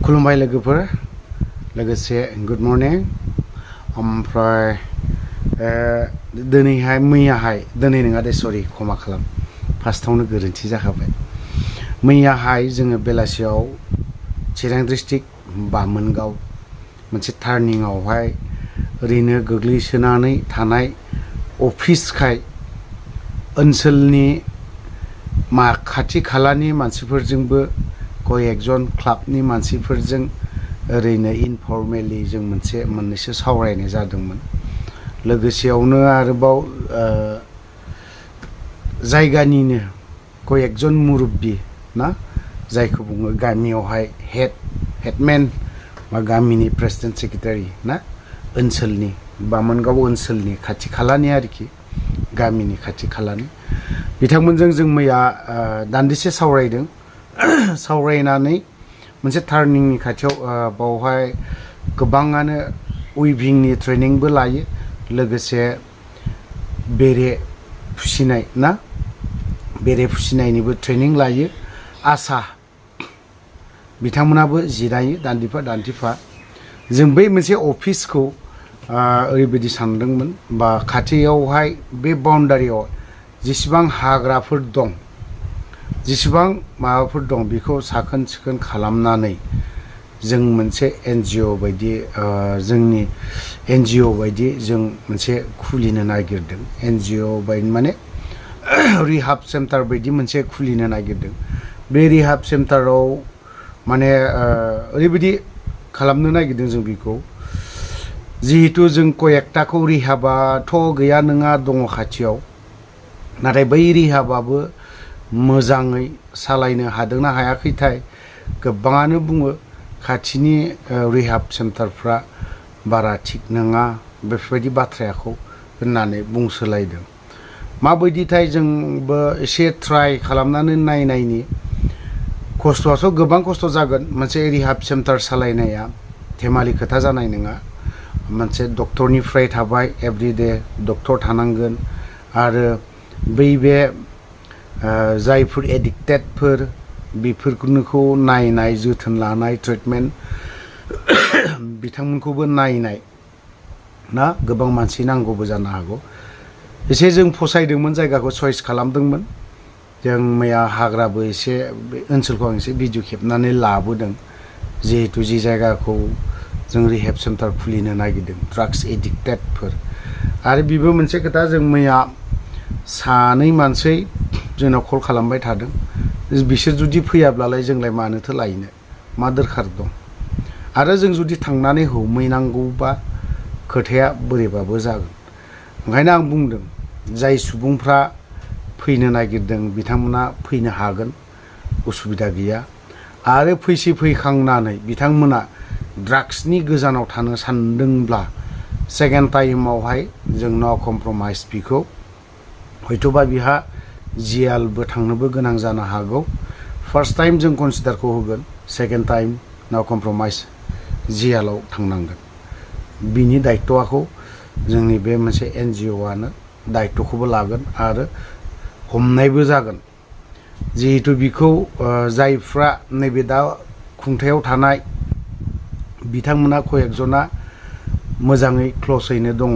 खुलुमबाय लोगोफोर लोगोसे गुड मर्निं ओमफ्राय दिनैहाय मैयाहाय दिनै नङा दे सरि क्षमा खालाम फार्स्टआवनो गोरोन्थि जाखाबाय मैयाहाय जोङो बेलासियाव चिरां डिस्ट्रिक्ट बामोनगाव मोनसे टार्निंआवहाय ओरैनो गोग्लैसोनानै थानाय अफिसखाय ओनसोलनि खाथि खालानि मानसिफोरजोंबो कयेकजन क्लाबनि मानसिफोरजों ओरैनो इनफर्मेलि जों मोननैसो सावरायनाय जादोंमोन लोगोसेयावनो आरोबाव जायगानिनो कयेकजन मुरब्बी ना जायखौ बुङो गामियावहाय हेडमेन बा गामिनि प्रेसिडेन्ट सेक्रेटारि ना ओनसोलनि बामोनगाव ओनसोलनि खाथि खालानि आरोखि गामिनि खाथि खालानि बिथांमोनजों जों मैया दान्दिसे सावरायदों सावरायनानै मोनसे टार्निंनि खाथियाव बावहाय गोबाङानो उइभिंनि ट्रेनिंबो लायो लोगोसे बेरे फिसिनाय ना बेरे फिसिनायनिबो ट्रेनिं लायो आसा बिथांमोनाबो जिरायो दान्दिफा जों बै मोनसे अफिसखौ ओरैबायदि सानदोंमोन बा खाथियावहाय बे बाउन्डारियाव जेसेबां हाग्राफोर दं जेसेबां माबाफोर दं बेखौ साखोन सिखोन खालामनानै जों मोनसे एनजिअ बायदि जोंनि एनजिअ बायदि जों मोनसे खुलिनो नागिरदों एनजिअ बायदि माने रिहाब सेन्टार बायदि मोनसे खुलिनो नागिरदों बे रिहाब सेन्टाराव माने ओरैबायदि खालामनो नागिरदों जों बेखौ जिहेतु जों कयेकटाखौ रिहाबाथ' गैया नङा दङ खाथियाव नाथाय बै रिहाबाबो मोजाङै सालायनो हादोंना हायाखैथाय गोबाङानो बुङो खाथिनि रिहाब सेन्टारफ्रा बारा थिग नङा बेफोरबायदि बाथ्राखौ होननानै बुंसोलायदों माबायदिथाय जोंबो एसे ट्राइ खालामनानै नायनायनि खस्थ'आथ' गोबां खस्थ' जागोन मोनसे रिहाब सेन्टार सालायनाया धेमालि खोथा जानाय नङा मोनसे डक्टरनिफ्राय थाबाय एभरिडे डक्टर थानांगोन आरो बै बे जायफोर एडिक्टेडफोर बेफोरखौ नायनाय जोथोन लानाय ट्रिटमेन्ट बिथांमोनखौबो नायनाय ना गोबां मानसि नांगौबो जानो हागौ एसे जों फसायदोंमोन जायगाखौ चइस खालामदोंमोन जों मैया हाग्राबो एसे बे ओनसोलखौ आं एसे भिडिअ खेबनानै लाबोदों जिहेतु जि जायगाखौ जों रिहेब सेन्टार खुलिनो नागिरदों ड्राग्स एडिक्टेडफोर आरो बेबो मोनसे खोथा जों मैया सानै मानसि जोंनाव कल खालामबाय थादों बिसोर जुदि फैयाब्लालाय जोंलाय मानोथो लायनो मा दरखार दं आरो जों जुदि थांनानै हमहैनांगौबा खोथाया बोरैबाबो जागोन ओंखायनो आं बुंदों जाय सुबुंफ्रा फैनो नागिरदों बिथांमोना फैनो हागोन उसुबिदा गैया आरो फैखांनानै बिथांमोना ड्राग्सनि गोजानाव थानो सानदोंब्ला सेकेन्ड टाइमावहाय जों नो कमप्रमाइज बिखौ हयथ'बा बिहा जियालबो थांनोबो गोनां जानो हागौ फार्स्ट टाइम जों कनसिडारखौ होगोन सेकेन्ड टाइम नो कमप्रमाइज जियालाव थांनांगोन बिनि दायित्वखौ जोंनि बे मोनसे एनजिअआनो दायित्वखौबो लागोन आरो हमनायबो जागोन जिहेतु बिखौ जायफ्रा नैबे दा खुंथायाव थानाय बिथांमोना कयेकजना मोजाङै क्लसैनो दङ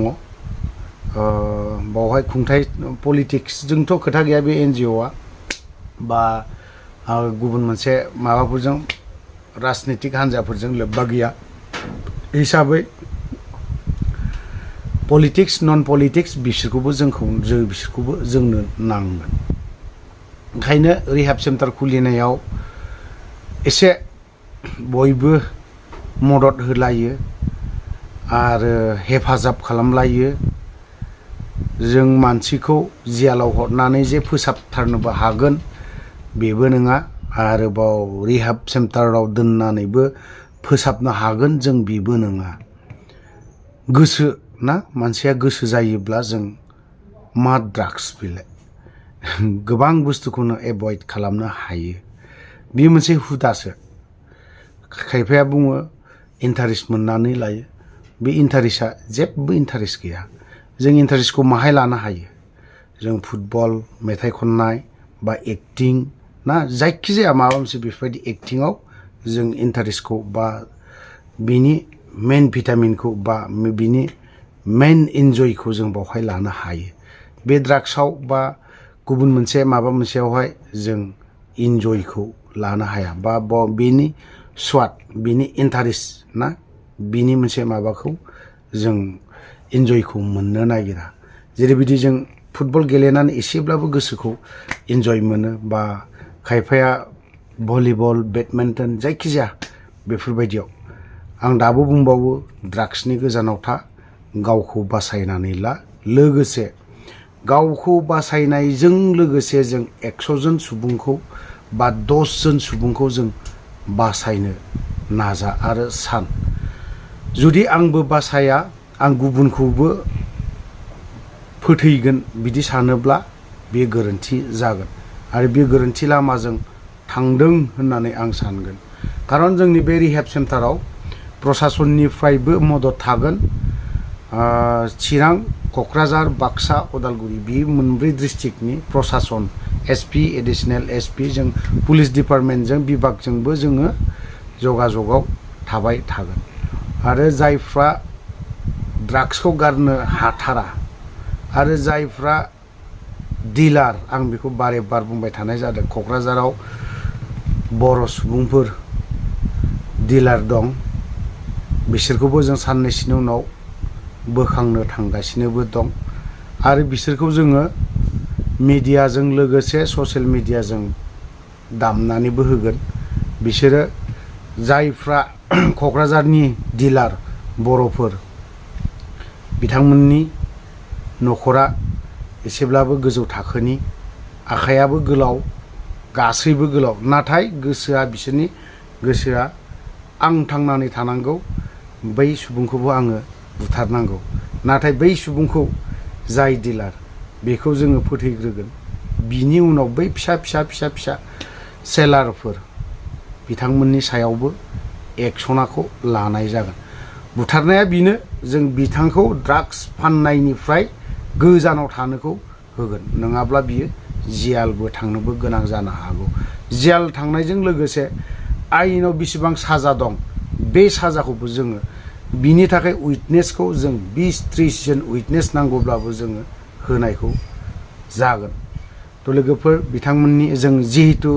बावहाय खुंथाय पलिटिक्सजोंथ' खोथा गैया बे एनजिअआ बा गुबुन मोनसे माबाफोरजों राजनितिक हान्जाफोरजों लोब्बा गैया हिसाबै पलिटिक्स नन पलिटिक्स बिसोरखौबो जोंनो नांगोन ओंखायनो रिहाब सेन्टार खुलिनायाव एसे बयबो मदद होलायो आरो हेफाजाब खालामलायो जों मानसिखौ जियालाव हरनानै जे फोसाबथारनोबो हागोन बेबो नङा आरोबाव रिहाब सेन्टाराव दोननानैबो फोसाबनो हागोन जों बेबो नङा गोसो ना मानसिया गोसो जायोब्ला जों मा ड्राग्स बेलाय गोबां बुस्थुखौनो एभयड खालामनो हायो बे मोनसे हुदासो खायफाया बुङो इन्टारेस्ट मोननानै लायो बे इन्टारेस्टआ जेबो इन्टारेस्ट गैया जों इन्टारेस्टखौ माहाय लानो हायो जों फुटबल मेथाइ खननाय बा एक्टिं ना जायखिजाया माबा मोनसे बेफोरबायदि एक्टिंआव जों इन्टारेस्टखौ बा बिनि मेन भिटामिनखौ बा बिनि मेन इन्जयखौ जों बावहाय लानो हायो। बे ड्राग्सआव बा गुबुन मोनसे माबा मोनसेयावहाय जों इन्जयखौ लानो हाया बा बेनि स्वाद बिनि इन्टारेस्ट ना बिनि मोनसे माबाखौ जों इन्जयखौ मोननो नागिरा। जेरैबायदि जों फुटबल गेलेनानै एसेब्लाबो गोसोखौ इन्जय मोनो बा खायफाया भलिबल बेडमिन्टन जायखिजाया बेफोरबायदियाव आं दाबो बुंबावो ड्राग्सनि गोजानाव था, गावखौ बासायनानै ला। लोगोसे गावखौ बासायनायजों लोगोसे जों 100 जन सुबुंखौ बा 10 जन सुबुंखौ जों बासायनो नाजा आरो सान। जुदि आंबो बासाया आं गुबुनखौबो फोथैगोन बिदि सानोब्ला बे गोरोन्थि जागोन आरो बे गोरोन्थि लामाजों थांदों होननानै आं सानगोन। खारन जोंनि बे रिहेब सेन्टाराव प्रसासननिफ्रायबो मदद थागोन। चिरां, क'क्राझार, बाक्सा, उदालगुरि बे मोनब्रै डिस्ट्रिक्टनि प्रसासन एसपि, एडिसनेल एसपि जों पुलिस डिपार्टमेन्टजों बिभागजोंबो जोङो जगाजगाव थाबाय थागोन। आरो जायफ्रा ड्राग्सखौ गारनो हाथारा आरो जायफ्रा डिलार, आं बेखौ बारे बार बुंबाय थानाय जादों, क'क्राझाराव बर' सुबुंफोर डिलार दं, बिसोरखौबो जों साननैसोनि उनाव बोखांनो थांगासिनोबो दं आरो बिसोरखौ जोङो मिडियाजों लोगोसे ससियेल मिडियाजों दामनानैबो होगोन। बिसोरो जायफ्रा क'क्राझारनि डिलार बर'फोर बिथांमोननि न'खरा एसेब्लाबो गोजौ थाखोनि, आखायाबो गोलाव, गासैबो गोलाव, नाथाय गोसोआ बिसोरनि गोसोआ आं थांनानै थानांगौ, बै सुबुंखौबो आङो बुथारनांगौ। नाथाय बै सुबुंखौ जाय डिलार बेखौ जोङो फोथैग्रोगोन, बिनि उनाव बै फिसा फिसा सेलारफोर बिथांमोननि सायावबो एक्सनाखौ लानाय जागोन। बुथारनाया बेनो, जों बिथांखौ ड्राग्स फाननायनिफ्राय गोजानाव थानोखौ होगोन, नङाब्ला बियो जेलबो थांनोबो गोनां जानो हागौ। जेल थांनायजों लोगोसे आयेनाव बेसेबां साजा दं बे साजाखौबो जोङो बिनि थाखाय उइटनेसखौ जों 20-30 जन उइटनेस नांगौब्लाबो जोङो होनायखौ जागोन। थ' लोगोफोर, बिथांमोननि जों जिहेतु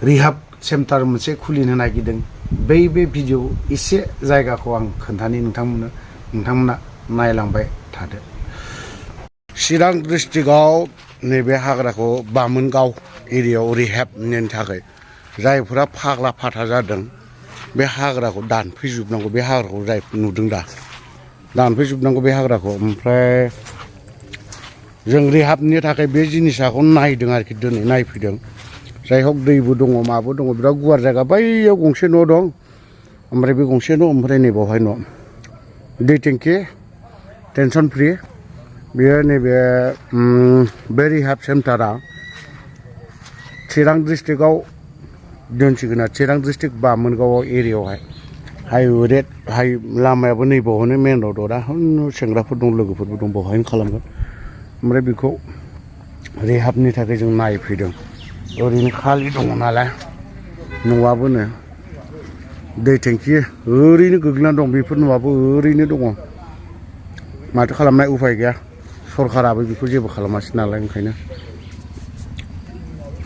रिहाब सेन्टार मोनसे खुलिनो नागिरदों, बे भिडिअ एसे जायगाखौ आं खोन्थानि नोंथांमोना नायलांबाय थादो। चिरां डिस्ट्रिक्टआव नैबे हाग्राखौ बामोनगाव एरियायाव रिहेबनि थाखाय जायफोरा फाग्ला फाथा जादों बे हाग्राखौ दानफैजोबनांगौ। बे हाग्राखौ जाय नुदों दा, दानफैजोबनांगौ बे हाग्राखौ। ओमफ्राय जों रिहाबनि थाखाय बे जिनिसखौ नायदों आरोखि, दिनै नायफैदों। जाय हक दैबो दङ, माबो दङ, बिराद गुवार जायगा। बैयाव गंसे न' दं, ओमफ्राय बे गंसे न', ओमफ्राय नैबावहाय न', दै टेंकि, टेनसन फ्रि। बेयो नैबे बे रिहाब सेन्टारा चिरां डिस्ट्रिक्टआव दोनसिगोन आरो चिरां डिस्ट्रिक्ट बामोनगाव एरियायावहाय। हाइ लामायाबो नैबावहायनो मेन रडआ, सेंग्राफोर दं, लोगोफोरबो दं, बावहायनो खालामगोन। ओमफ्राय बेखौ रिहाबनि थाखाय जों नायफैदों। ओरैनो खालि दङ नालाय न'आबोनो, दै टेंकि ओरैनो गोग्लैना दं, बेफोर न'आबो ओरैनो दङ। माथो खालामनाय, उफाय गैया, सरखाराबो बेखौ जेबो खालामासै नालाय, ओंखायनो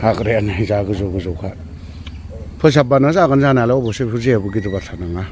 हाग्रायानो जा गोजौ गोजौखा। फोसाबबानो जागोन जानायालाय, अबশ্যै बेफोर जेबो गिदिर बाथ्रा नङा।